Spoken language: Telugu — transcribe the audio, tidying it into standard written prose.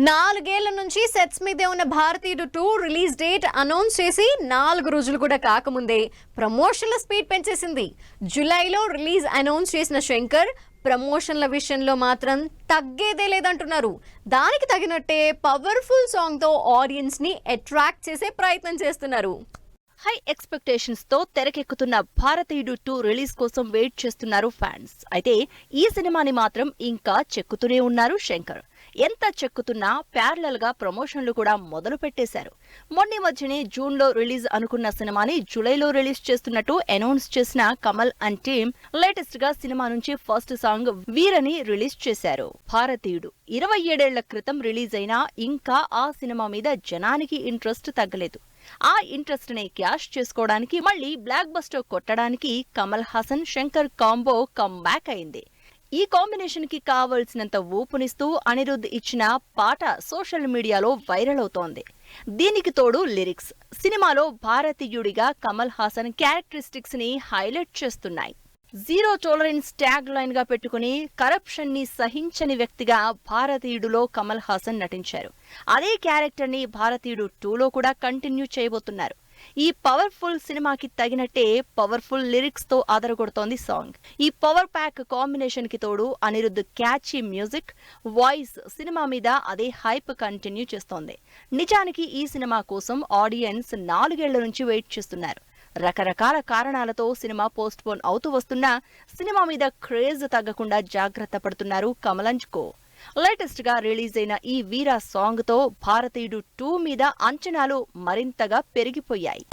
నాలుగేళ్ల నుంచి సెట్స్ మీదే ఉన్న భారతీయుడు 2 రిలీజ్ డేట్ అనౌన్స్ చేసి 4 రోజులు కూడా కాకముందే ప్రమోషన్ల స్పీడ్ పెంచేసింది. జూలైలో రిలీజ్ అనౌన్స్ చేసిన శంకర్ ప్రమోషన్ల విషయంలో మాత్రం తగ్గేదే లేదంటున్నారు. దానికి తగినట్టే పవర్ఫుల్ సాంగ్ తో ఆడియన్స్ ని అట్రాక్ట్ చేసే ప్రయత్నం చేస్తున్నారు. హై ఎక్స్పెక్టేషన్స్ తో తెరకెక్కుతున్న భారతీయుడు 2 రిలీజ్ కోసం వెయిట్ చేస్తున్నారు ఫ్యాన్స్. అయితే ఈ సినిమాని మాత్రం ఇంకా చెక్కుతూనే ఉన్నారు శంకర్. ఎంత చెక్కుతున్నా ప్యారలల్ గా ప్రమోషన్లు కూడా మొదలు పెట్టేశారు. మొన్న మధ్యనే జూన్ లో రిలీజ్ అనుకున్న సినిమాని జూలైలో రిలీజ్ చేస్తున్నట్టు అనౌన్స్ చేసిన కమల్ అండ్ టీమ్ లేటెస్ట్ గా సినిమా నుంచి ఫస్ట్ సాంగ్ వీరని రిలీజ్ చేశారు. భారతీయుడు 27 ఏళ్ల క్రితం రిలీజ్ అయినా ఇంకా ఆ సినిమా మీద జనానికి ఇంట్రెస్ట్ తగ్గలేదు. ఆ ఇంట్రెస్ట్ ని క్యాష్ చేసుకోవడానికి మళ్లీ బ్లాక్ బస్టర్ కొట్టడానికి Kamal Haasan Shankar combo come back అయింది. ఈ కాంబినేషన్ కి కావలసినంత ఊపునిస్తూ అనిరుద్ ఇచ్చిన పాట సోషల్ మీడియాలో వైరల్ అవుతోంది. దీనికి తోడు లిరిక్స్ సినిమాలో భారతీయుడిగా కమల్ హాసన్ క్యారెక్టరిస్టిక్స్ ని హైలైట్ చేస్తున్నాయి. జీరో టాలరెన్స్ ట్యాగ్ లైన్ గా పెట్టుకుని కరప్షన్ ని సహించని వ్యక్తిగా భారతీయుడులో కమల్ హాసన్ నటించారు. అదే క్యారెక్టర్ ని భారతీయుడు 2లో కూడా కంటిన్యూ చేయబోతున్నారు. ఈ పవర్ఫుల్ సినిమాకి తగినట్టే పవర్ఫుల్ లిరిక్స్ తో ఆదరగొడుతోంది సాంగ్. ఈ పవర్ ప్యాక్ కాంబినేషన్ కి తోడు Anirudh catchy music, voice cinema మీద అదే హైప్ కంటిన్యూ చేస్తోంది. నిజానికి ఈ సినిమా కోసం ఆడియన్స్ 4 ఏళ్ల నుంచి వెయిట్ చేస్తున్నారు. రకరకాల కారణాలతో సినిమా పోస్ట్ పోన్ అవుతూ వస్తున్నా సినిమా మీద క్రేజ్ తగ్గకుండా జాగ్రత్త పడుతున్నారు కమల్ అండ్ కో. లేటెస్ట్ గా రిలీజ్ అయిన ఈ వీరా సాంగ్ తో భారతీయుడు 2 మీద అంచనాలు మరింతగా పెరిగిపోయాయి.